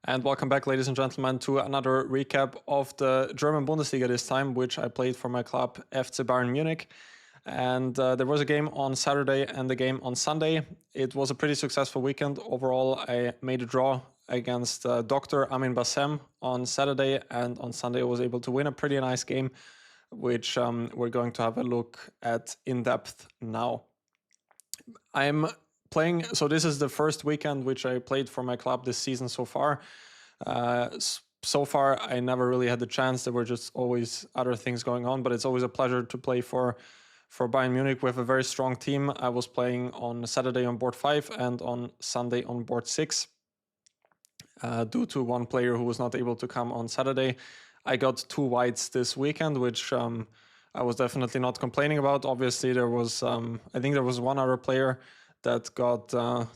And welcome back, ladies and gentlemen, to another recap of the German Bundesliga this time, which I played for my club FC Bayern Munich. And there was a game on Saturday and a game on Sunday. It was a pretty successful weekend. Overall, I made a draw against Dr. Amin Bassem on Saturday, and on Sunday I was able to win a pretty nice game, which we're going to have a look at in depth now. I'm playing, so this is the first weekend which I played for my club this season so far. So far, I never really had the chance. There were just always other things going on, but it's always a pleasure to play for Bayern Munich. We have a very strong team. I was playing on Saturday on board 5 and on Sunday on board 6. Due to one player who was not able to come on Saturday, I got 2 whites this weekend, which I was definitely not complaining about. Obviously, there was, I think there was one other player that got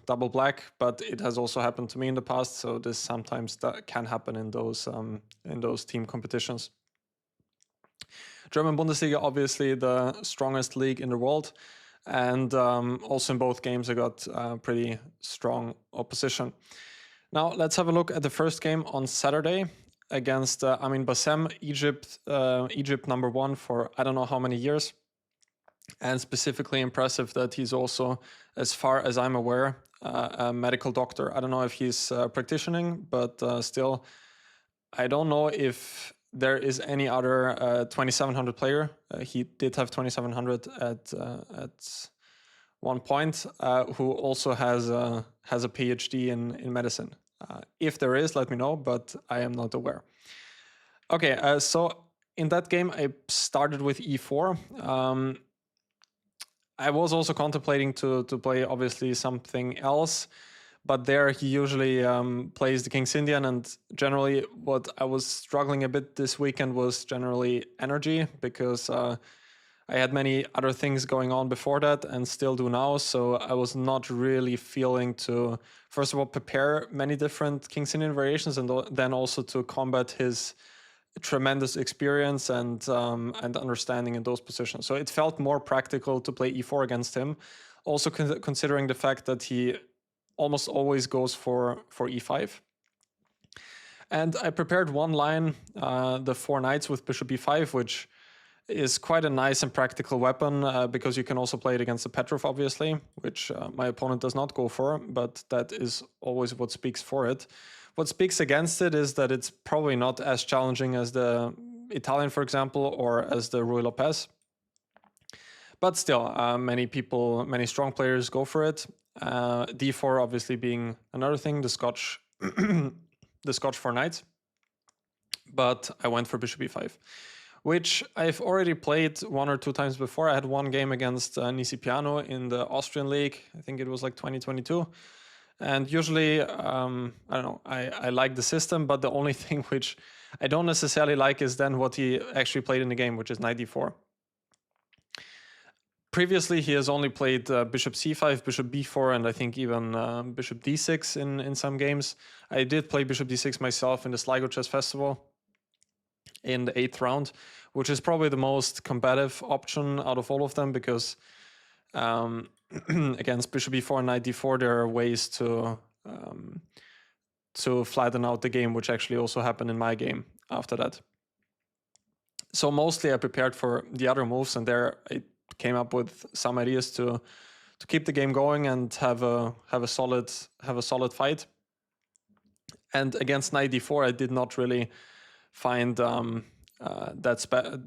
double black, but it has also happened to me in the past. So this sometimes can happen in those team competitions. German Bundesliga, obviously the strongest league in the world. And also in both games, I got pretty strong opposition. Now let's have a look at the first game on Saturday against Amin Bassem, Egypt #1 for I don't know how many years. And specifically impressive that he's also, as far as I'm aware, a medical doctor. I don't know if he's practicing, but still, I don't know if there is any other 2700 player. He did have 2700 at one point, who also has a PhD in medicine. If there is, let me know, but I am not aware. Okay, so in that game, I started with e4. I was also contemplating to play, obviously, something else, but there he usually plays the King's Indian, and generally what I was struggling a bit this weekend was generally energy, because I had many other things going on before that and still do now, so I was not really feeling to, first of all, prepare many different King's Indian variations, and then also to combat his tremendous experience and understanding in those positions. So it felt more practical to play e4 against him, also considering the fact that he almost always goes for e5. And I prepared one line, the 4 knights with bishop e5, which is quite a nice and practical weapon, because you can also play it against the Petrov, obviously, which my opponent does not go for, but that is always what speaks for it. What speaks against it is that it's probably not as challenging as the Italian, for example, or as the Ruy Lopez. But still, many strong players go for it. D4 obviously being another thing, the Scotch, the Scotch 4 knights. But I went for bishop e5, which I've already played 1 or 2 times before. I had one game against Nisipiano in the Austrian league. I think it was like 2022. And usually, I don't know, I like the system, but the only thing which I don't necessarily like is then what he actually played in the game, which is knight d4. Previously, he has only played bishop c5, bishop b4, and I think even bishop d6 in some games. I did play bishop d6 myself in the Sligo Chess Festival in the 8th round, which is probably the most combative option out of all of them, because against bishop e4 and knight d4, there are ways to flatten out the game, which actually also happened in my game after that. So mostly I prepared for the other moves, and there I came up with some ideas to keep the game going and have a solid fight. And against knight d4, I did not really find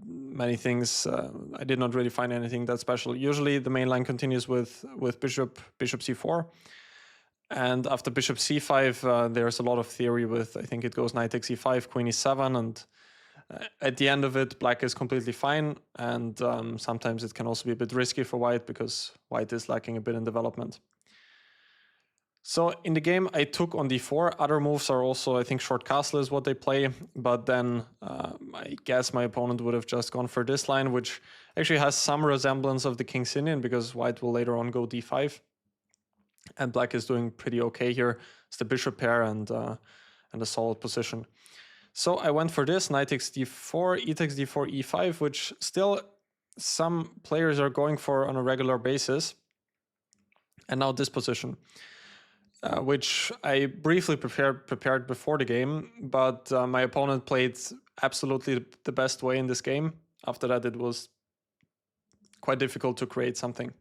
many things. I did not really find anything that special. Usually the main line continues with bishop c4, and after bishop c5 there's a lot of theory with, I think it goes knight takes e5, queen e7, and at the end of it black is completely fine, and sometimes it can also be a bit risky for white because white is lacking a bit in development. So in the game, I took on d4. Other moves are also, I think, short castle is what they play. But then I guess my opponent would have just gone for this line, which actually has some resemblance of the King's Indian, because white will later on go d5. And black is doing pretty okay here. It's the bishop pair and a solid position. So I went for this, knight takes d4, e takes d4, e5, which still some players are going for on a regular basis. And now this position. which I briefly prepared before the game, but my opponent played absolutely the best way in this game. After that, it was quite difficult to create something.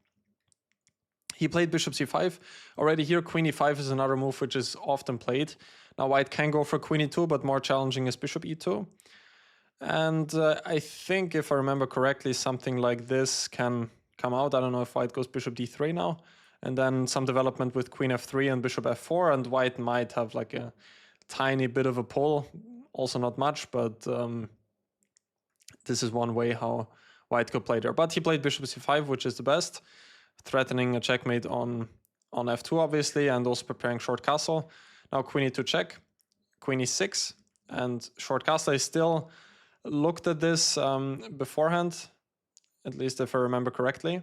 He played bishop c5. Already here, queen e5 is another move which is often played. Now white can go for queen e2, but more challenging is bishop e2. And I think, if I remember correctly, something like this can come out. I don't know if white goes bishop d3 now. And then some development with queen f3 and bishop f4. And white might have like a tiny bit of a pull. Also not much, but this is one way how white could play there. But he played bishop c5, which is the best, threatening a checkmate on f2, obviously, and also preparing short castle. Now queen e2 check, queen e6, and short castle. I still looked at this beforehand, at least if I remember correctly.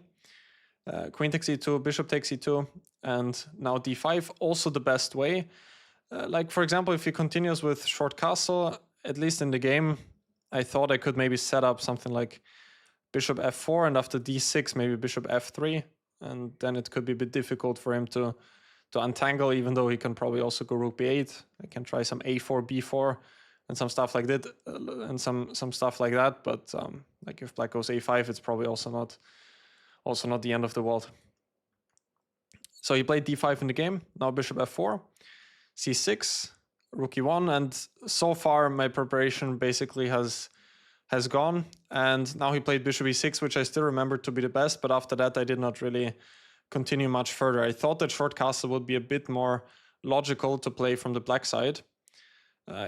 Queen takes e2, bishop takes e2, and now d5, also the best way. Like, for example, if he continues with short castle, at least in the game, I thought I could maybe set up something like bishop f4, and after d6, maybe bishop f3, and then it could be a bit difficult for him to untangle, even though he can probably also go rook b8. I can try some a4, b4, and some stuff like that, and some stuff like that. But like if black goes a5, it's probably also not the end of the world. So he played d5 in the game. Now bishop f4, c6, rook e1, and so far my preparation basically has gone. And now he played bishop e6, which I still remember to be the best, but after that I did not really continue much further. I thought that short castle would be a bit more logical to play from the black side,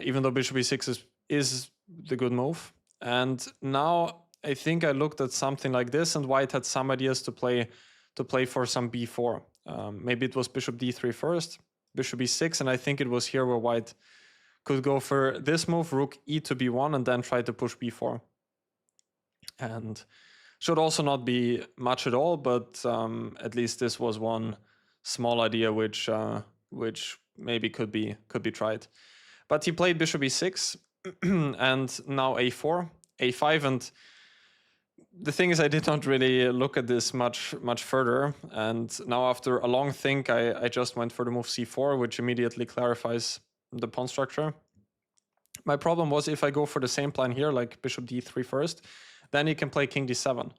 even though bishop e6 is the good move. And now I think I looked at something like this, and white had some ideas to play for some b4. Maybe it was bishop d3 first, bishop e6, and I think it was here where white could go for this move, rook e to b1, and then try to push b4. And should also not be much at all, but at least this was one small idea which maybe could be tried. But he played bishop e6 and now a4, a5, and the thing is I did not really look at this much further. And now after a long think, I just went for the move c4, which immediately clarifies the pawn structure. My problem was if I go for the same plan here, like bishop d3 first, then he can play king d7.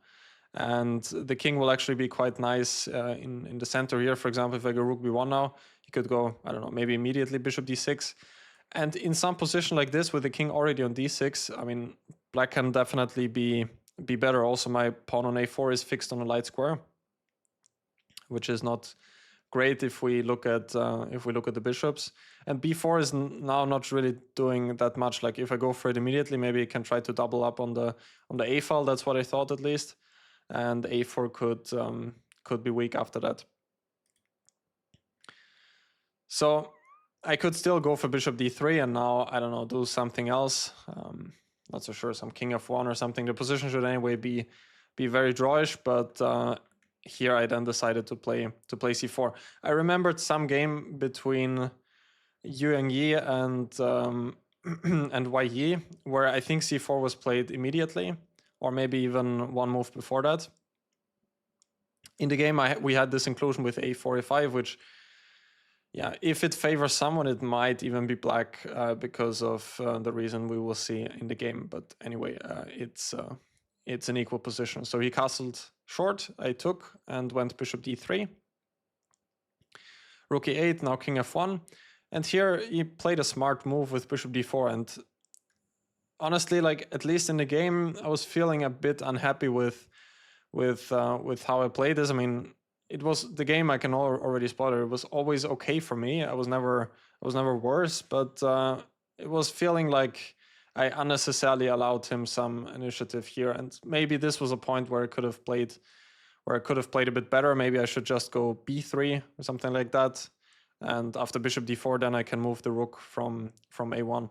And the king will actually be quite nice in the center here. For example, if I go rook b1 now, he could go, I don't know, maybe immediately bishop d6. And in some position like this, with the king already on d6, I mean, black can definitely be better. Also, my pawn on a4 is fixed on a light square, which is not great if we look at the bishops. And b4 is now not really doing that much. Like if I go for it immediately, maybe I can try to double up on the a file. That's what I thought, at least. And a4 could be weak after that. So I could still go for bishop d3 and now, I don't know, do something else. Not so sure, some king f1 or something. The position should anyway be very drawish, but here I then decided to play c4. I remembered some game between Yuan Yi and and Wei Yi, where I think c4 was played immediately, or maybe even one move before that. In the game, we had this inclusion with a4, a5, which, yeah, if it favors someone, it might even be black because of the reason we will see in the game. But anyway, it's an equal position. So he castled short, I took, and went bishop d3. Rook e8, now king f1. And here he played a smart move with bishop d4. And honestly, like, at least in the game, I was feeling a bit unhappy with how I played this. I mean, it was the game, I can already spot it. It was always okay for me. I was never worse, but it was feeling like I unnecessarily allowed him some initiative here. And maybe this was a point where I could have played a bit better. Maybe I should just go b3 or something like that. And after bishop d4, then I can move the rook from a1.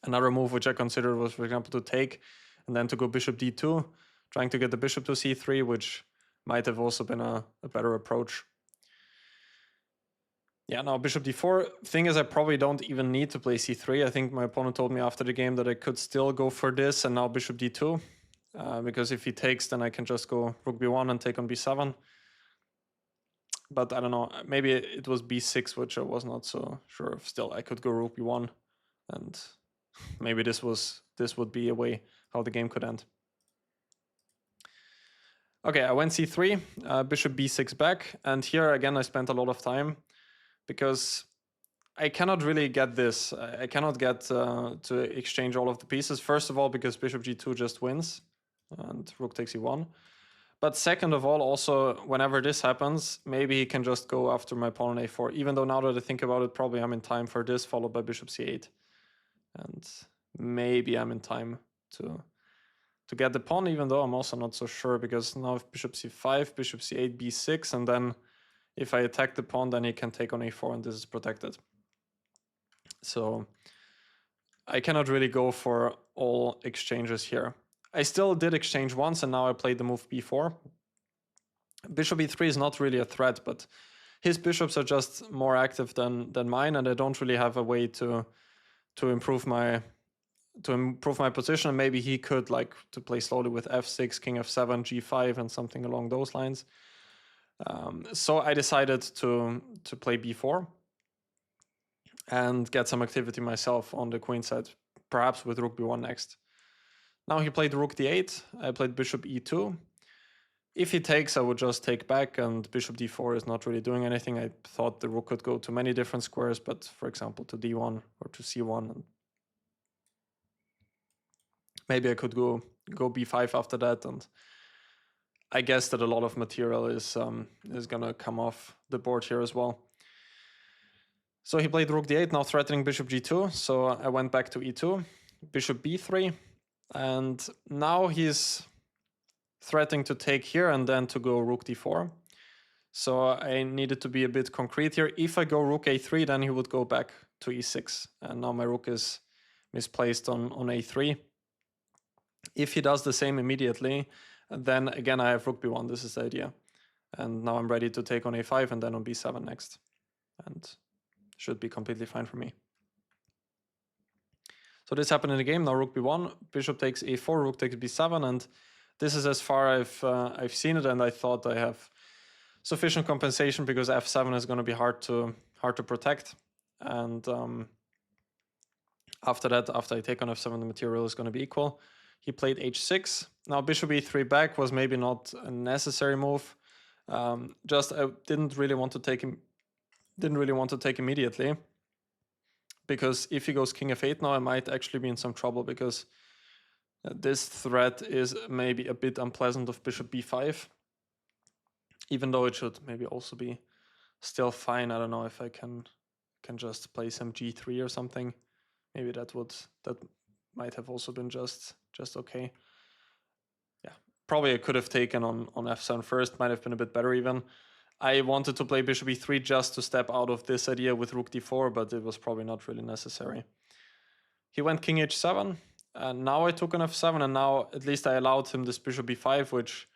Another move which I considered was, for example, to take and then to go bishop d2, trying to get the bishop to c3, which might have also been a better approach. Yeah, now bishop d4. Thing is, I probably don't even need to play c3. I think my opponent told me after the game that I could still go for this and now bishop d2. Because if he takes, then I can just go rook b1 and take on b7. but I don't know. Maybe it was b6, which I was not so sure of. Still, I could go rook b1, and maybe this would be a way how the game could end. Okay, I went c3, bishop b6 back, and here again I spent a lot of time because I cannot really get this. I cannot get to exchange all of the pieces. First of all, because bishop g2 just wins, and rook takes e1. But second of all, also, whenever this happens, maybe he can just go after my pawn on a4, even though now that I think about it, probably I'm in time for this, followed by bishop c8. And maybe I'm in time to get the pawn, even though I'm also not so sure, because now if bishop c5, bishop c8, b6, and then if I attack the pawn, then he can take on a4, and this is protected. So I cannot really go for all exchanges here. I still did exchange once, and now I played the move b4. Bishop e3 is not really a threat, but his bishops are just more active than mine, and I don't really have a way to improve my position. Maybe he could like to play slowly with f6, king f7, g5, and something along those lines. So I decided to play b4 and get some activity myself on the queen side, perhaps with rook b1 next. Now he played rook d8, I played bishop e2. If he takes, I would just take back, and bishop d4 is not really doing anything. I thought the rook could go to many different squares, but for example to d1 or to c1. And maybe I could go b5 after that, and I guess that a lot of material is gonna come off the board here as well. So he played rook d8, now threatening bishop g2, so I went back to e2, bishop b3, and now he's threatening to take here and then to go rook d4. So I needed to be a bit concrete here. If I go rook a3, then he would go back to e6, and now my rook is misplaced on a3. If he does the same immediately, then again I have rook b1, this is the idea. And now I'm ready to take on a5 and then on b7 next. And should be completely fine for me. So this happened in the game, now rook b1, bishop takes a4, rook takes b7, and this is as far I've seen it, and I thought I have sufficient compensation because f7 is going to be hard to protect. And after that, after I take on f7, the material is going to be equal. He played h6. Now bishop e3 back was maybe not a necessary move. Just I didn't really want to take immediately, because if he goes king f8 now, I might actually be in some trouble, because this threat is maybe a bit unpleasant of bishop b5, even though it should maybe also be still fine. I don't know if I can just play some g3 or something. Maybe that might have also been just okay. Yeah, probably I could have taken on f7 first, might have been a bit better even. I wanted to play bishop e3 just to step out of this idea with rook d4, but it was probably not really necessary. He went king h7, and now I took on f7, and now at least I allowed him this bishop b5, which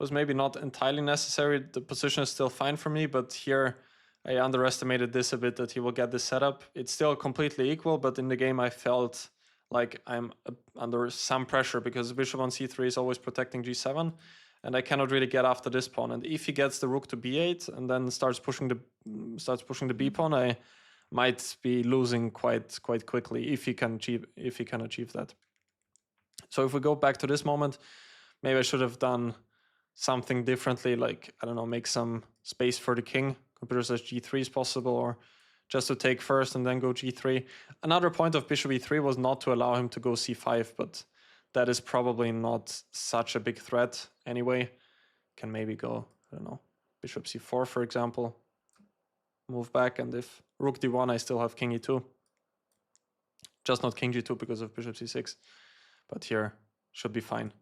was maybe not entirely necessary. The position is still fine for me, but here I underestimated this a bit, that he will get this setup. It's still completely equal, but in the game I felt like I'm under some pressure, because bishop on c3 is always protecting g7, and I cannot really get after this pawn. And if he gets the rook to b8 and then starts pushing the b pawn, I might be losing quite quickly if he can achieve that. So if we go back to this moment, maybe I should have done something differently, like, I don't know, make some space for the king. Computer says g3 is possible, or just to take first and then go g3. Another point of bishop e3 was not to allow him to go c5, but that is probably not such a big threat anyway. Can maybe go, I don't know, bishop c4, for example. Move back, and if rook d1, I still have king e2. Just not king g2 because of bishop c6. But here should be fine.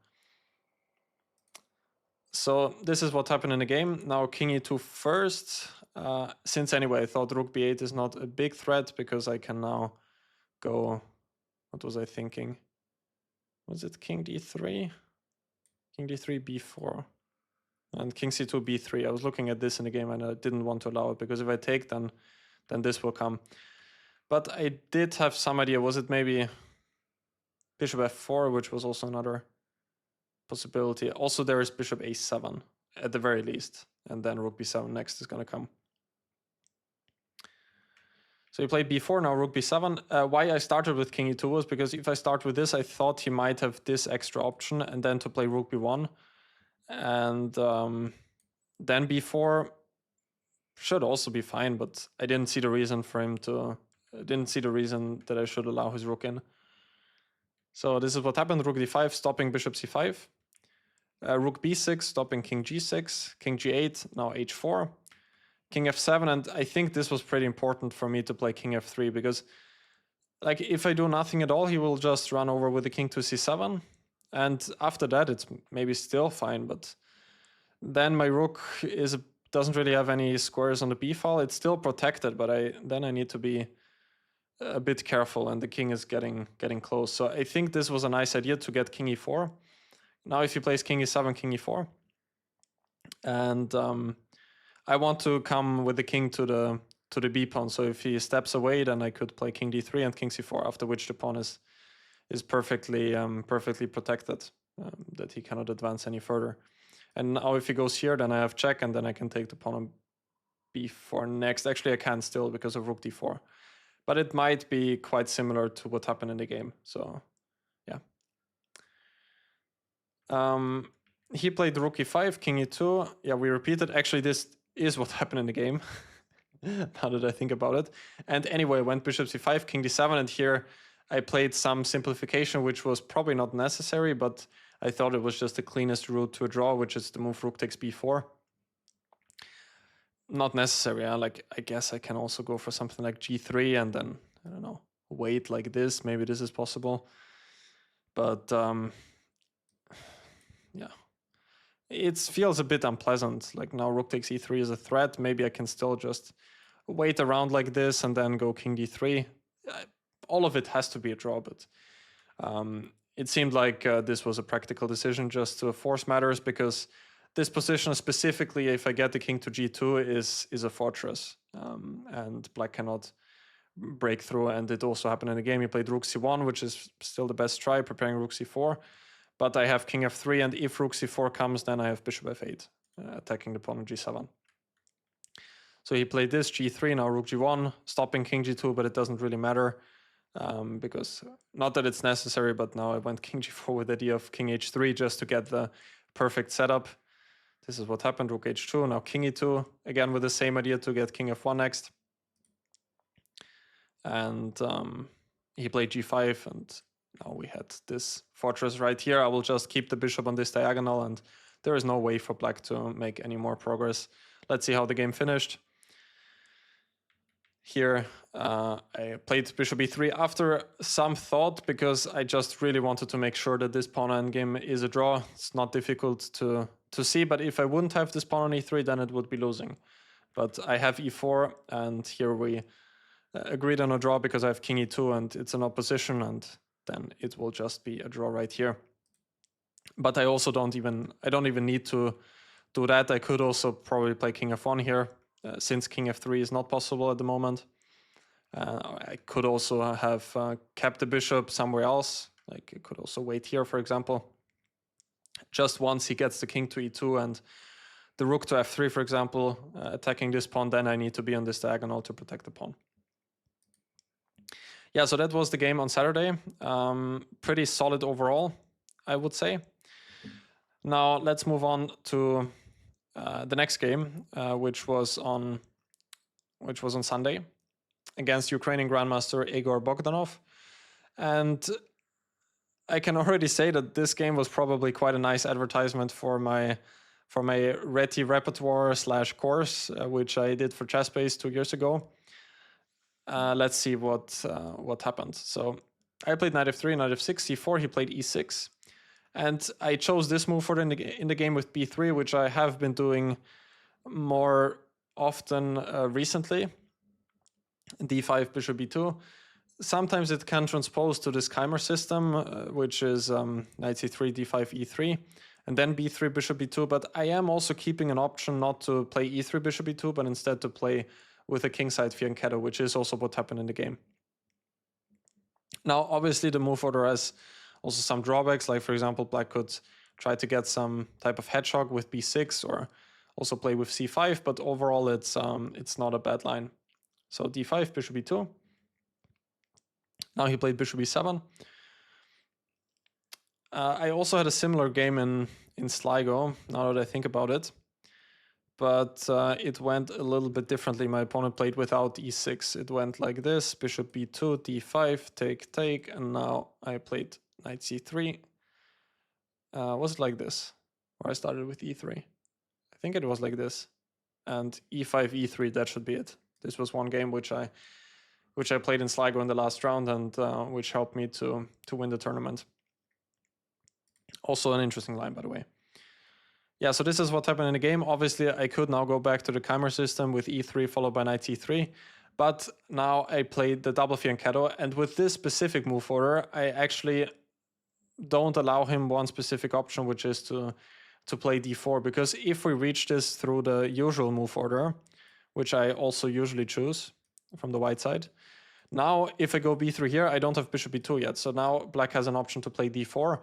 So this is what happened in the game. Now king e2 first. Since anyway I thought rook b8 is not a big threat, because I can now go, what was I thinking? Was it king d3? King d3, b4. And king c2, b3. I was looking at this in the game and I didn't want to allow it, because if I take, then this will come. But I did have some idea. Was it maybe bishop f4, which was also another possibility? Also there is bishop a7 at the very least. and then rook b7 next is going to come. So he played b4, now rook b7. Why I started with king e2 was because if I start with this, I thought he might have this extra option, and then to play rook b1. And then b4 should also be fine, but I didn't see the reason for him to... I didn't see the reason that I should allow his rook in. So this is what happened. Rook d5, stopping bishop c5. Rook b6, stopping king g6. King g8, now h4. King f7, and I think this was pretty important for me to play king f3, because like if I do nothing at all, he will just run over with the king to c7. And after that, it's maybe still fine, but then my rook doesn't really have any squares on the b file. It's still protected, but then I need to be a bit careful, and the king is getting close. So I think this was a nice idea to get king e4. Now if he plays king e7, king e4, and I want to come with the king to the b pawn. So if he steps away, then I could play king d3 and king c4, after which the pawn is perfectly protected, that he cannot advance any further. And now if he goes here, then I have check, and then I can take the pawn on b4 next. Actually, I can still because of rook d4. But it might be quite similar to what happened in the game. So, yeah. He played rook e5, king e2. Yeah, we repeated. Actually, this is what happened in the game, now that I think about it. And anyway, went bishop c5, king d7, and here I played some simplification, which was probably not necessary, but I thought it was just the cleanest route to a draw, which is the move rook takes b4. Not necessary. Like, I guess I can also go for something like g3 and then, I don't know, wait like this. Maybe this is possible. But yeah, it feels a bit unpleasant. Like now rook takes e3 is a threat. Maybe I can still just wait around like this and then go king d3. All of it has to be a draw, but it seemed like this was a practical decision just to force matters, because this position specifically, if I get the king to g2, is a fortress, and black cannot break through. And it also happened in the game. He played rook c1, which is still the best try, preparing rook c4. But I have king f3, and if rook c4 comes, then I have bishop f8, attacking the pawn on g7. So he played this, g3, now rook g1, stopping king g2, but it doesn't really matter, because not that it's necessary, but now I went king g4 with the idea of king h3 just to get the perfect setup. This is what happened, rook h2, now king e2, again with the same idea to get king f1 next. And he played g5, and now we had this fortress right here. I will just keep the bishop on this diagonal, and there is no way for black to make any more progress. Let's see how the game finished. Here, I played bishop e3 after some thought, because I just really wanted to make sure that this pawn endgame is a draw. It's not difficult to see, but if I wouldn't have this pawn on e3, then it would be losing. But I have e4, and here we agreed on a draw because I have king e2, and it's an opposition, and then it will just be a draw right here. But I also don't even need to do that. I could also probably play king f1 here, since king f3 is not possible at the moment. I could also have kept the bishop somewhere else. Like, I could also wait here, for example. Just once he gets the king to e2 and the rook to f3, for example, attacking this pawn, then I need to be on this diagonal to protect the pawn. Yeah, so that was the game on Saturday. Pretty solid overall, I would say. Now let's move on to the next game, which was on Sunday against Ukrainian Grandmaster Egor Bogdanov. And I can already say that this game was probably quite a nice advertisement for my Reti repertoire / course, which I did for ChessBase 2 years ago. Let's see what happened. So I played knight f3, knight f6, c4. He played e6, and I chose this move for in the game with b3, which I have been doing more often recently. d5, bishop b2. Sometimes it can transpose to this Keimer system, which is knight c3, d5, e3, and then b3, bishop b2. But I am also keeping an option not to play e3, bishop b2, but instead to play with a kingside fianchetto, which is also what happened in the game. Now, obviously, the move order has also some drawbacks. Like, for example, black could try to get some type of hedgehog with b6, or also play with c5, but overall it's not a bad line. So d5, bishop e2. Now he played bishop e7. I also had a similar game in Sligo, now that I think about it. But it went a little bit differently. My opponent played without e6. It went like this, bishop b2, d5, take, take, and now I played knight c3. Was it like this? Or I started with e3? I think it was like this. And e5, e3, that should be it. This was one game which I played in Sligo in the last round, and which helped me to win the tournament. Also an interesting line, by the way. Yeah, so this is what happened in the game. Obviously, I could now go back to the Chimer system with e3 followed by knight c3. But now I played the double fianchetto, and with this specific move order, I actually don't allow him one specific option, which is to play d4. Because if we reach this through the usual move order, which I also usually choose from the white side, now if I go b3 here, I don't have bishop b2 yet. So now black has an option to play d4,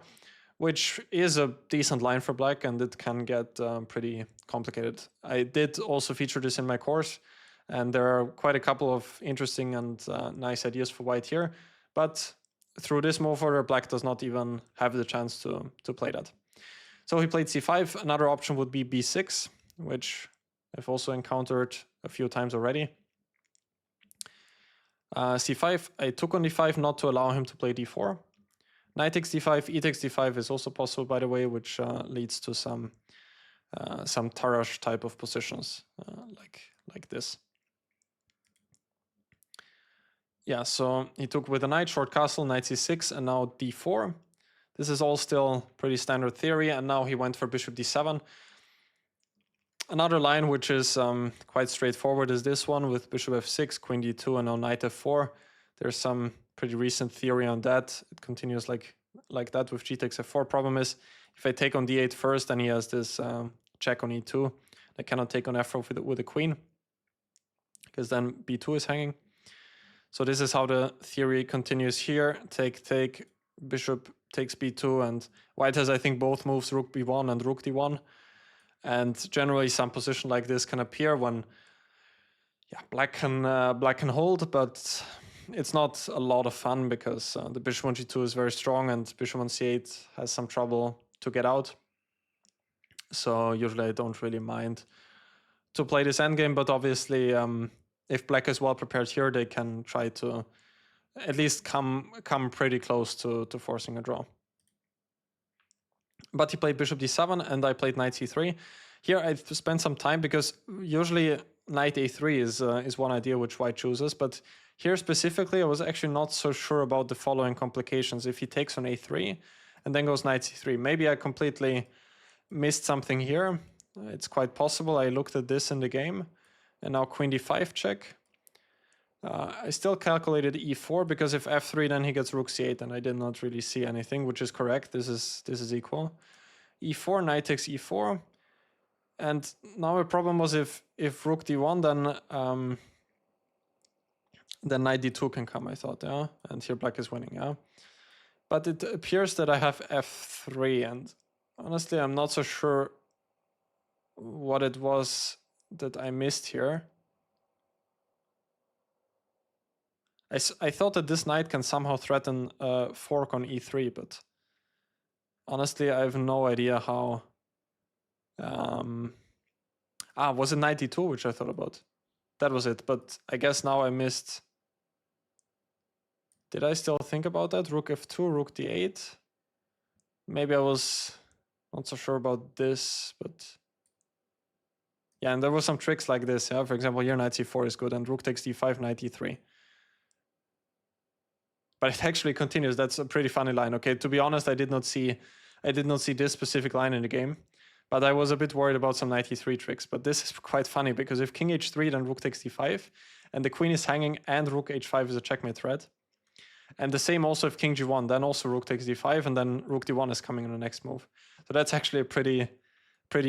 which is a decent line for black, and it can get pretty complicated. I did also feature this in my course, and there are quite a couple of interesting and nice ideas for white here. But through this move order, black does not even have the chance to play that. So he played c5. Another option would be b6, which I've also encountered a few times already. c5, I took on d5 not to allow him to play d4. Knight takes d5, e takes d5 is also possible, by the way, which leads to some Tarrasch type of positions, like this. Yeah, so he took with a knight, short castle, knight c6, and now d4. This is all still pretty standard theory, and now he went for bishop d7. Another line which is quite straightforward is this one with bishop f6, queen d2, and now knight f4. There's some pretty recent theory on that. It continues like that with g takes f4. Problem is, if I take on d8 first, then he has this check on e2. I cannot take on f4 with a queen, because then b2 is hanging. So this is how the theory continues here. Take, take, bishop takes b2, and white has, I think, both moves, rook b1 and rook d1. And generally some position like this can appear when black can hold, but it's not a lot of fun because the bishop on g2 is very strong and bishop on c8 has some trouble to get out. So usually I don't really mind to play this endgame, but obviously if black is well prepared here, they can try to at least come pretty close to forcing a draw. But he played bishop d7 and I played knight c3. Here I spent some time because usually knight a3 is one idea which white chooses, but here specifically I was actually not so sure about the following complications. If he takes on a3 and then goes knight c3, maybe I completely missed something here. It's quite possible. I looked at this in the game, and now queen d5 check. I still calculated e4 because if f3 then he gets rook c8, and I did not really see anything, which is correct. This is equal. e4, knight takes e4, and now a problem was if rook d1, then knight d2 can come, I thought, yeah, and here black is winning, yeah. But it appears that I have f3, and honestly I'm not so sure what it was that I missed here. I thought that this knight can somehow threaten a fork on e3, but honestly I have no idea how. Was it knight d2 which I thought about? That was it, but I guess now I missed. Did I still think about that? Rook f2, rook d8. Maybe I was not so sure about this, but yeah, and there were some tricks like this. Yeah, for example, here knight c4 is good, and rook takes d5, knight e3. But it actually continues. That's a pretty funny line. Okay, to be honest, I did not see this specific line in the game, but I was a bit worried about some knight e3 tricks. But this is quite funny because if king h3, then rook takes d5, and the queen is hanging, and rook h5 is a checkmate threat. And the same also if king g1, then also rook takes d5, and then rook d1 is coming in the next move. So that's actually a pretty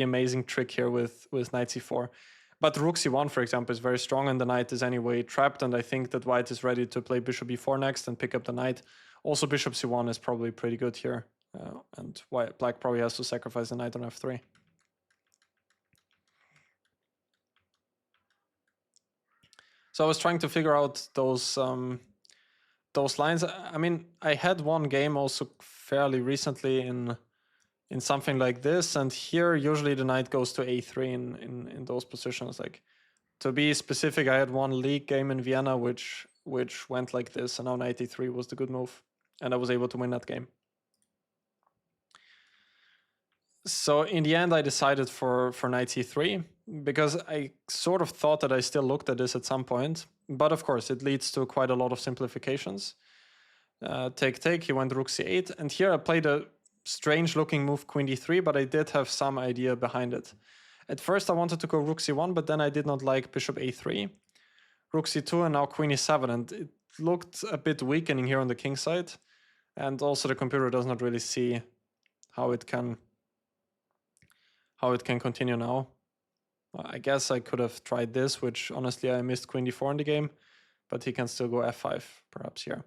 amazing trick here with knight c4. But rook c1, for example, is very strong, and the knight is anyway trapped, and I think that white is ready to play bishop b4 next and pick up the knight. Also, bishop c1 is probably pretty good here, and black probably has to sacrifice the knight on f3. So I was trying to figure out those lines. I mean, I had one game also fairly recently in something like this, and here usually the knight goes to a3 in those positions. Like, to be specific, I had one league game in Vienna which went like this, and now knight e3 was the good move, and I was able to win that game. So in the end, I decided for knight c3 because I sort of thought that I still looked at this at some point, but of course it leads to quite a lot of simplifications. Take, he went rook c8, and here I played a strange looking move queen d3, but I did have some idea behind it. At first I wanted to go rook c1, but then I did not like bishop a3, rook c2, and now queen e7, and it looked a bit weakening here on the king side, and also the computer does not really see how it can continue now. I guess I could have tried this, which honestly I missed queen d4 in the game, but he can still go f5 perhaps here.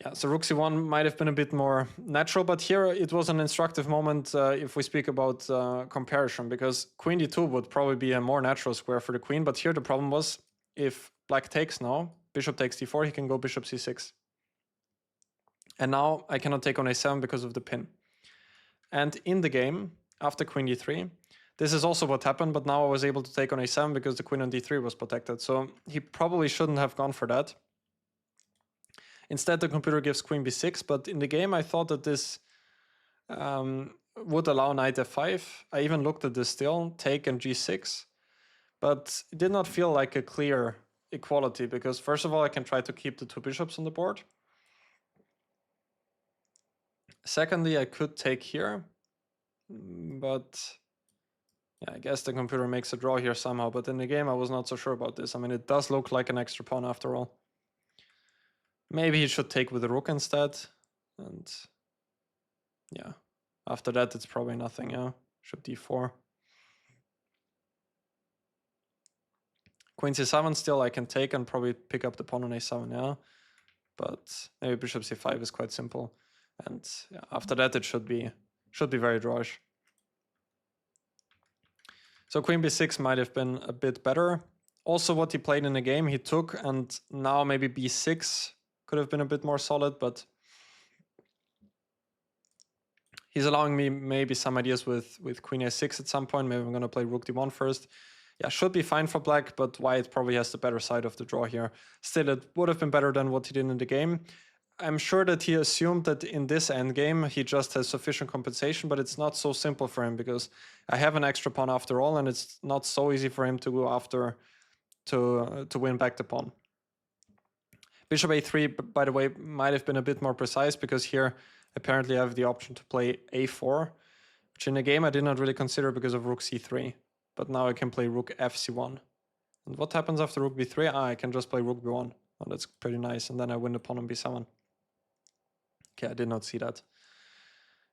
Yeah, so rook c1 might have been a bit more natural, but here it was an instructive moment if we speak about comparison, because queen d2 would probably be a more natural square for the queen, but here the problem was if black takes now, bishop takes d4, he can go bishop c6. And now I cannot take on a7 because of the pin. And in the game, after queen d3, this is also what happened, but now I was able to take on a7 because the queen on d3 was protected. So he probably shouldn't have gone for that. Instead, the computer gives queen b6, but in the game I thought that this would allow knight f5. I even looked at this still, take and g6, but it did not feel like a clear equality because first of all, I can try to keep the two bishops on the board. Secondly, I could take here, but yeah, I guess the computer makes a draw here somehow, but in the game I was not so sure about this. I mean, it does look like an extra pawn after all. Maybe he should take with the rook instead, and yeah, after that it's probably nothing, yeah. Bishop d4. Queen c7 still I can take and probably pick up the pawn on a7, yeah. But maybe bishop c5 is quite simple. And yeah, after that it should be very drawish. So queen b6 might have been a bit better. Also what he played in the game, he took, and now maybe b6 could have been a bit more solid, but he's allowing me maybe some ideas with queen a6 at some point. Maybe I'm going to play rook d1 first. Yeah, should be fine for black, but white probably has the better side of the draw here. Still, it would have been better than what he did in the game. I'm sure that he assumed that in this endgame he just has sufficient compensation, but it's not so simple for him because I have an extra pawn after all, and it's not so easy for him to go after to win back the pawn. Bishop a3, by the way, might have been a bit more precise because here apparently I have the option to play a4, which in the game I did not really consider because of rook c3. But now I can play rook fc1. And what happens after rook b3? I can just play rook b1. Oh, that's pretty nice. And then I win the pawn on b7. Okay, I did not see that.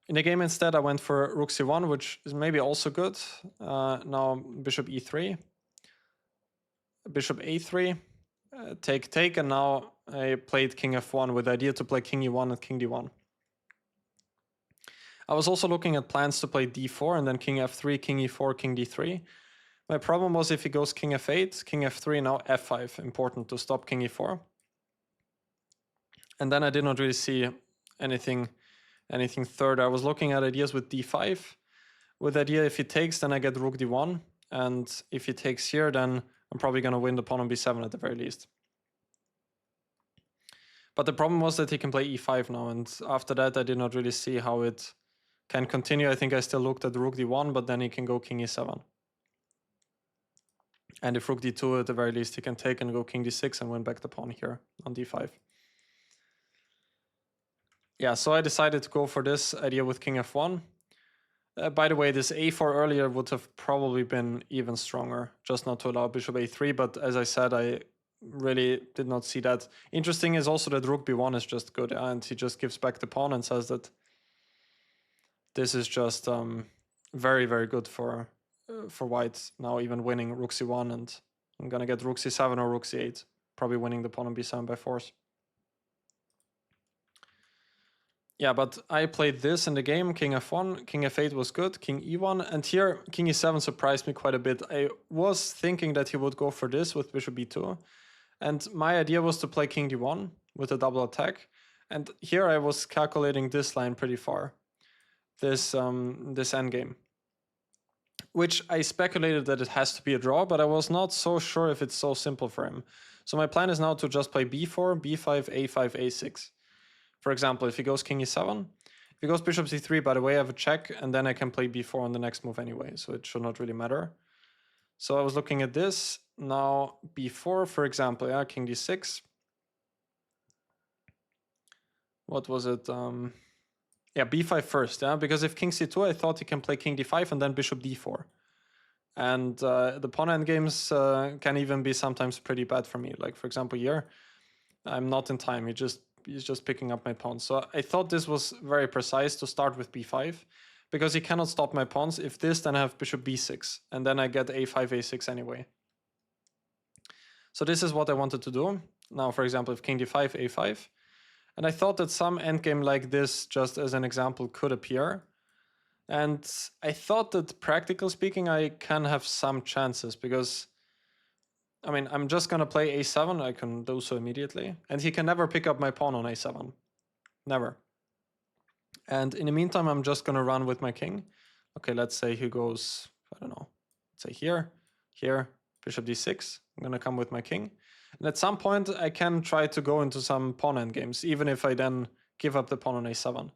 In the game instead, I went for rook c1, which is maybe also good. Now bishop e3. Bishop a3. Take, and now I played king f1 with the idea to play king e1 and king d1. I was also looking at plans to play d4 and then king f3, king e4, king d3. My problem was if he goes king f8, king f3, now f5, important to stop king e4. And then I did not really see anything third. I was looking at ideas with d5, with the idea if he takes, then I get rook d1, and if he takes here, then I'm probably going to win the pawn on b7 at the very least. But the problem was that he can play e5 now, and after that I did not really see how it can continue. I think I still looked at rook d1, but then he can go king e7. And if rook d2, at the very least, he can take and go king d6 and win back the pawn here on d5. Yeah, so I decided to go for this idea with king f1. By the way, this a4 earlier would have probably been even stronger, just not to allow bishop a3, but as I said, I really did not see that. Interesting is also that rook b1 is just good, and he just gives back the pawn and says that this is just very, very good for white, now even winning rook c1, and I'm gonna get rook c7 or rook c8, probably winning the pawn on b7 by force. Yeah, but I played this in the game. King f1, king f8 was good, king e1, and here king e7 surprised me quite a bit. I was thinking that he would go for this with bishop b2, and my idea was to play king d1 with a double attack. And here I was calculating this line pretty far, this endgame, which I speculated that it has to be a draw, but I was not so sure if it's so simple for him. So my plan is now to just play b4, b5, a5, a6. For example, if he goes king e7, if he goes bishop c3, by the way, I have a check, and then I can play b4 on the next move anyway, so it should not really matter. So I was looking at this. Now b4, for example, yeah, king d6. What was it? Yeah, b5 first, yeah, because if king c2, I thought he can play king d5 and then bishop d4. And the pawn endgames can even be sometimes pretty bad for me. Like, for example, here, I'm not in time. He's just picking up my pawns. So I thought this was very precise to start with b5, because he cannot stop my pawns. If this, then I have bishop b6, and then I get a5, a6 anyway. So this is what I wanted to do. Now, for example, if king d5, a5, and I thought that some endgame like this, just as an example, could appear. And I thought that, practically speaking, I can have some chances, because I mean, I'm just gonna play a7, I can do so immediately, and he can never pick up my pawn on a7. Never. And in the meantime, I'm just gonna run with my king. Okay, let's say he goes, I don't know, let's say here, bishop d6. I'm gonna come with my king. And at some point, I can try to go into some pawn endgames, even if I then give up the pawn on a7.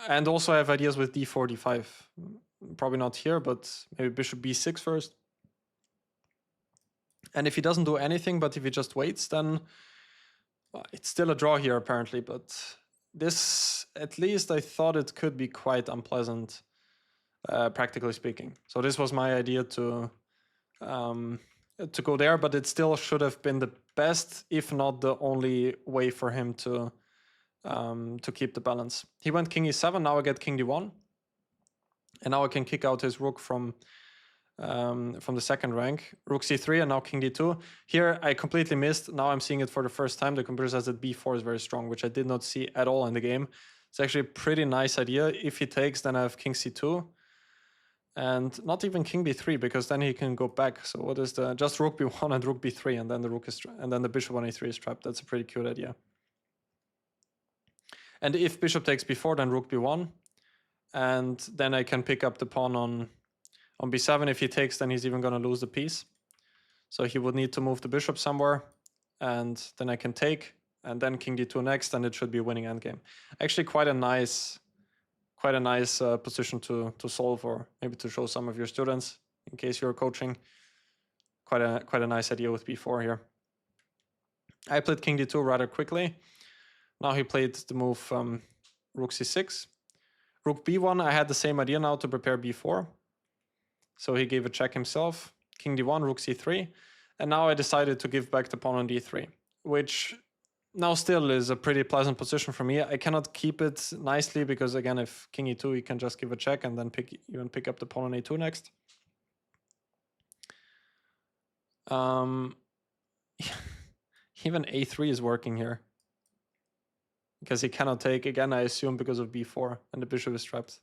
And also I have ideas with d4, d5. Probably not here, but maybe bishop b6 first. And if he doesn't do anything, but if he just waits, then it's still a draw here, apparently. But this, at least I thought it could be quite unpleasant, practically speaking. So this was my idea to go there, but it still should have been the best, if not the only way for him to keep the balance. He went king e7, now I get king d1. And now I can kick out his rook from the second rank, rook c3, and now king d2. Here I completely missed. Now I'm seeing it for the first time. The computer says that b4 is very strong, which I did not see at all in the game. It's actually a pretty nice idea. If he takes, then I have king c2, and not even king b3, because then he can go back. So what is the just rook b1 and rook b3, and then the rook is and then the bishop on a3 is trapped. That's a pretty cute idea. And if bishop takes b4, then rook b1, and then I can pick up the pawn on b7. If he takes, then he's even going to lose the piece. So he would need to move the bishop somewhere, and then I can take, and then king d2 next, and it should be a winning endgame. Actually, quite a nice position to solve, or maybe to show some of your students in case you're coaching. Quite a nice idea with b4 here. I played king d2 rather quickly. Now he played the move rook c6. Rook b1, I had the same idea now to prepare b4. So he gave a check himself, king d1, rook c3, and now I decided to give back the pawn on d3, which now still is a pretty pleasant position for me. I cannot keep it nicely because, again, if king e2, he can just give a check and then pick up the pawn on a2 next. Even a3 is working here, because he cannot take, again, I assume because of b4, and the bishop is trapped.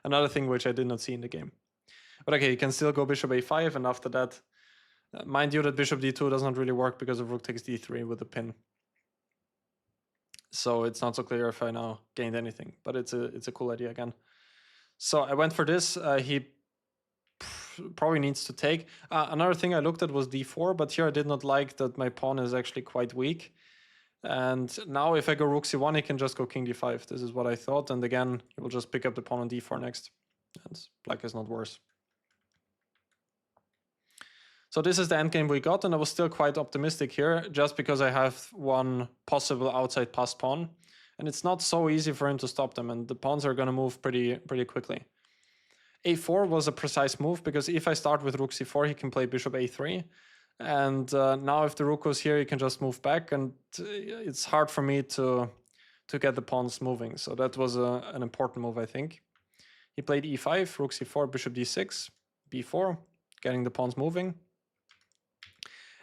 Another thing which I did not see in the game. But okay, he can still go bishop a5, and after that, mind you that bishop d2 does not really work because of rook takes d3 with the pin. So it's not so clear if I now gained anything, but it's a cool idea again. So I went for this. He probably needs to take. Another thing I looked at was d4, but here I did not like that my pawn is actually quite weak. And now if I go rook c1, he can just go king d5. This is what I thought. And again, he will just pick up the pawn on d4 next. And black is not worse. So this is the endgame we got, and I was still quite optimistic here, just because I have one possible outside passed pawn. And it's not so easy for him to stop them, and the pawns are going to move pretty quickly. a4 was a precise move, because if I start with rook c4, he can play bishop a3. And now if the rook goes here, he can just move back, and it's hard for me to get the pawns moving. So that was an important move, I think. He played e5, rook c4, bishop d6, b4, getting the pawns moving.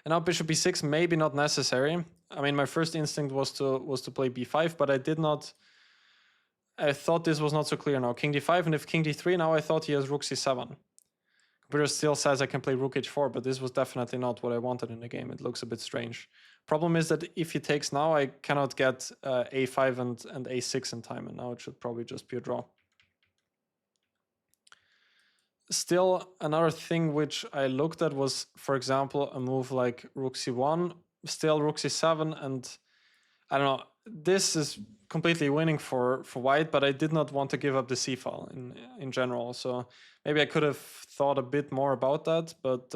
And now bishop b6, maybe not necessary. I mean, my first instinct was to play b5, but I did not. I thought this was not so clear now. King d5, and if king d3, now I thought he has rook c7. Computer still says I can play rook h4, but this was definitely not what I wanted in the game. It looks a bit strange. Problem is that if he takes now, I cannot get a5 and a6 in time, and now it should probably just be a draw. Still, another thing which I looked at was, for example, a move like rook c1, still rook c7, and I don't know, this is completely winning for white, but I did not want to give up the c file in general, so maybe I could have thought a bit more about that, but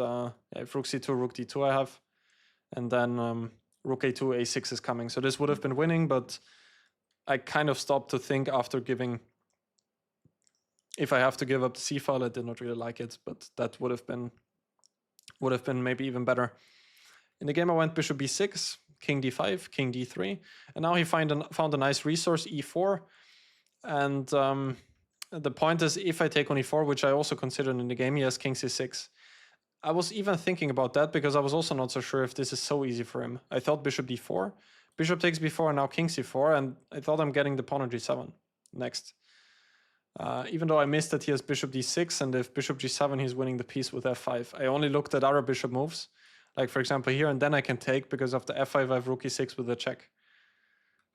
if rook c2, rook d2 I have, and then rook a2, a6 is coming, so this would have been winning, but I kind of stopped to think after giving. If I have to give up the c file, I did not really like it, but that would have been maybe even better. In the game, I went bishop b6, king d5, king d3, and now he found a nice resource, e4. And the point is, if I take on e4, which I also considered in the game, he has king c6. I was even thinking about that because I was also not so sure if this is so easy for him. I thought bishop d4, bishop takes b4, and now king c4, and I thought I'm getting the pawn on g7 next. Even though I missed that he has bishop d6, and if bishop g7, he's winning the piece with f5. I only looked at other bishop moves, like for example here, and then I can take, because after f5 I have rook e6 with a check.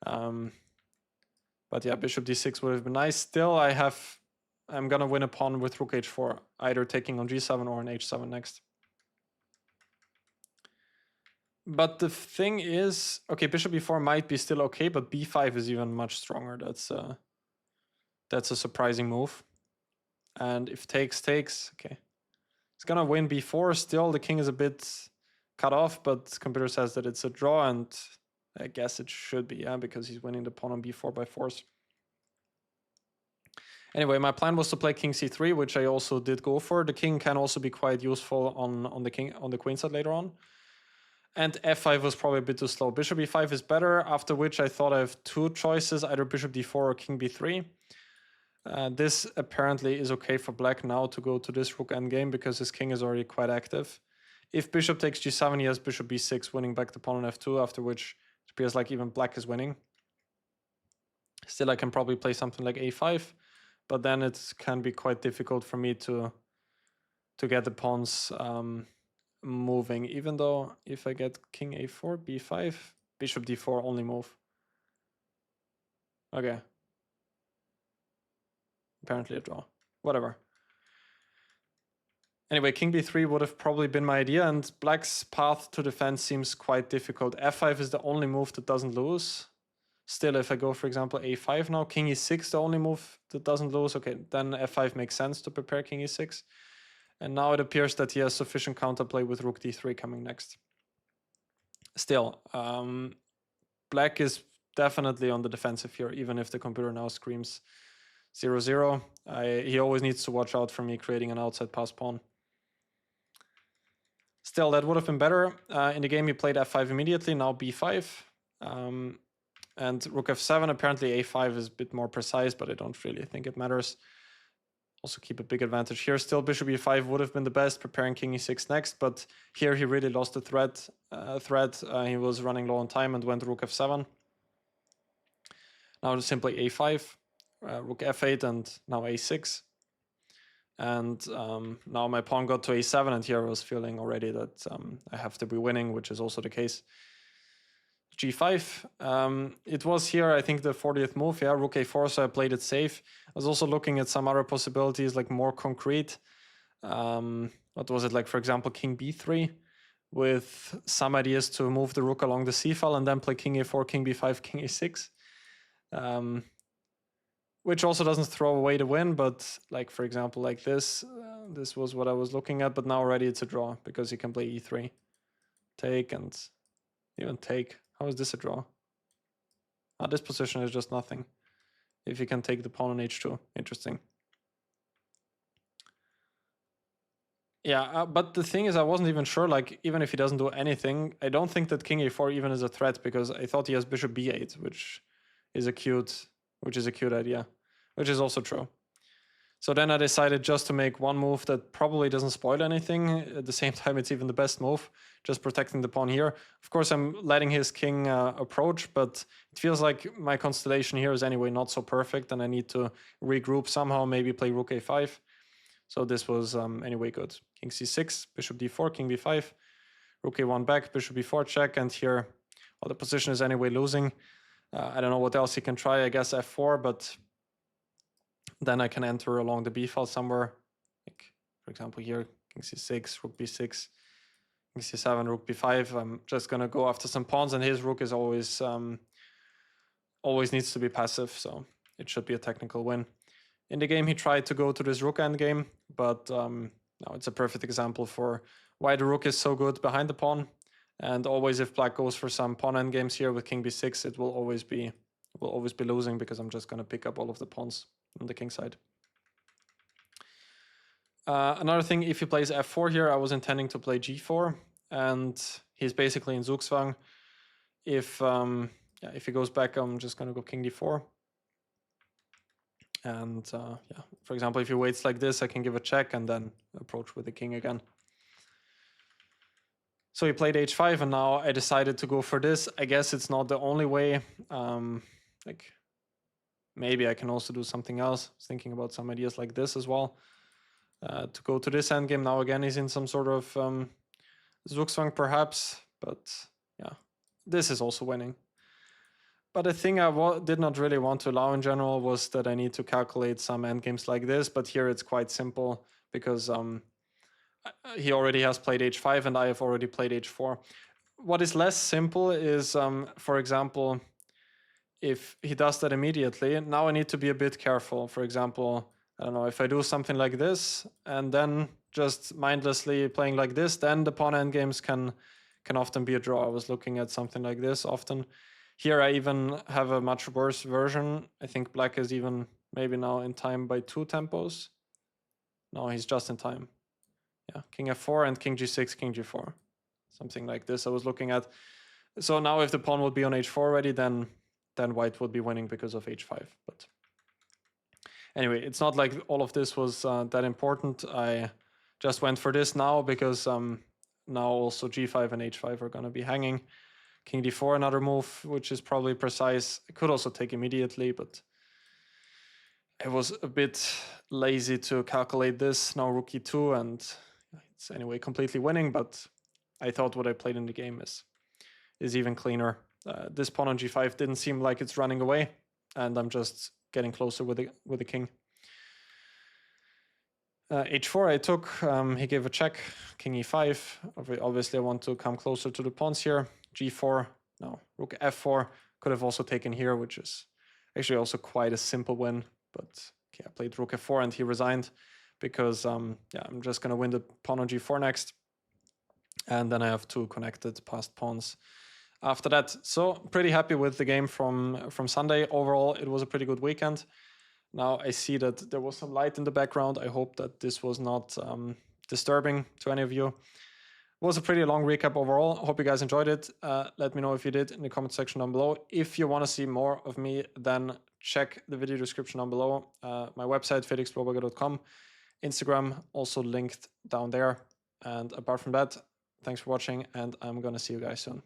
But yeah, bishop d6 would have been nice. Still, I'm gonna win a pawn with rook h4, either taking on g7 or on h7 next. But the thing is, okay, bishop b4 might be still okay, but b5 is even much stronger. That's a surprising move. And if takes, okay. It's gonna win b4. Still, the king is a bit cut off, but computer says that it's a draw, and I guess it should be, yeah, because he's winning the pawn on b4 by force. Anyway, my plan was to play king c3, which I also did go for. The king can also be quite useful on the queen side later on. And f5 was probably a bit too slow. Bishop e5 is better, after which I thought I have two choices, either bishop d4 or king b3. This apparently is okay for black now to go to this rook endgame because his king is already quite active. If bishop takes g7, he has bishop b6, winning back the pawn on f2, after which it appears like even black is winning. Still, I can probably play something like a5, but then it can be quite difficult for me to get the pawns moving, even though if I get king a4, b5, bishop d4 only move. Okay. Apparently a draw. Whatever. Anyway, king b3 would have probably been my idea, and black's path to defense seems quite difficult. f5 is the only move that doesn't lose. Still, if I go, for example, a5 now, king e6, the only move that doesn't lose. Okay, then f5 makes sense to prepare king e6. And now it appears that he has sufficient counterplay with rook d3 coming next. Still, black is definitely on the defensive here, even if the computer now screams 0-0. He always needs to watch out for me creating an outside pass pawn. Still, that would have been better. In the game, he played f5 immediately, now b5. And rook f7, apparently a5 is a bit more precise, but I don't really think it matters. Also keep a big advantage here. Still, bishop e5 would have been the best, preparing king e6 next, but here he really lost the thread. He was running low on time and went rook f7. Now simply a5. Rook f8 and now a6, and now my pawn got to a7, and here I was feeling already that I have to be winning, which is also the case. g5, it was here I think the 40th move, yeah, rook a4, so I played it safe. I was also looking at some other possibilities, like more concrete. What was it, like for example king b3, with some ideas to move the rook along the c file and then play king a4, king b5, king a6. Which also doesn't throw away the win, but like for example like this, this was what I was looking at, but now already it's a draw because you can play e3, take, and even take. How is this a draw? This position is just nothing. If you can take the pawn on h2, interesting. Yeah, but the thing is I wasn't even sure, like even if he doesn't do anything, I don't think that king a4 even is a threat, because I thought he has bishop b8, which is a cute idea. Which is also true. So then I decided just to make one move that probably doesn't spoil anything. At the same time, it's even the best move, just protecting the pawn here. Of course, I'm letting his king approach, but it feels like my constellation here is anyway not so perfect, and I need to regroup somehow, maybe play rook a5. So this was anyway good. King c6, bishop d4, king b5, rook a1 back, bishop b4 check, and here, well, the position is anyway losing. I don't know what else he can try, I guess f4, but then I can enter along the b file somewhere, like for example here, king c6, rook b6, king c7, rook b5. I'm just gonna go after some pawns, and his rook is always needs to be passive, so it should be a technical win. In the game, he tried to go to this rook endgame, but no, it's a perfect example for why the rook is so good behind the pawn. And always, if black goes for some pawn endgames here with king b6, it will always be losing, because I'm just gonna pick up all of the pawns on the king side. Another thing, if he plays f4 here, I was intending to play g4, and he's basically in Zugzwang. If he goes back, I'm just gonna go king d4. And for example, if he waits like this, I can give a check and then approach with the king again. So he played h5, and now I decided to go for this. I guess it's not the only way. Like maybe I can also do something else. I was thinking about some ideas like this as well. To go to this endgame. Now again, he's in some sort of Zugzwang perhaps, but yeah, this is also winning. But the thing I did not really want to allow in general was that I need to calculate some endgames like this, but here it's quite simple, because he already has played h5 and I have already played h4. What is less simple is, for example, if he does that immediately, now I need to be a bit careful. For example, I don't know, if I do something like this and then just mindlessly playing like this, then the pawn endgames can often be a draw. I was looking at something like this often. Here I even have a much worse version. I think black is even maybe now in time by 2 tempos. No, he's just in time. Yeah, king f4 and king g6, king g4. Something like this I was looking at. So now if the pawn would be on h4 already, then white would be winning because of h5. But anyway, it's not like all of this was that important. I just went for this now because now also g5 and h5 are going to be hanging. King d4, another move, which is probably precise. I could also take immediately, but I was a bit lazy to calculate this. Now rook e2, and it's anyway completely winning, but I thought what I played in the game is even cleaner. This pawn on g5 didn't seem like it's running away, and I'm just getting closer with the king. h4 I took, he gave a check, king e5. Obviously I want to come closer to the pawns here. g4, no, rook f4. Could have also taken here, which is actually also quite a simple win, but okay, I played rook f4 and he resigned because yeah, I'm just gonna win the pawn on g4 next, and then I have 2 connected passed pawns after that. So pretty happy with the game from Sunday. Overall, it was a pretty good weekend. Now I see that there was some light in the background. I hope that this was not disturbing to any of you. It was a pretty long recap overall. Hope you guys enjoyed it. Let me know if you did in the comment section down below. If you want to see more of me, then check the video description down below. My website, felixproberger.com. Instagram also linked down there. And apart from that, thanks for watching, and I'm gonna see you guys soon.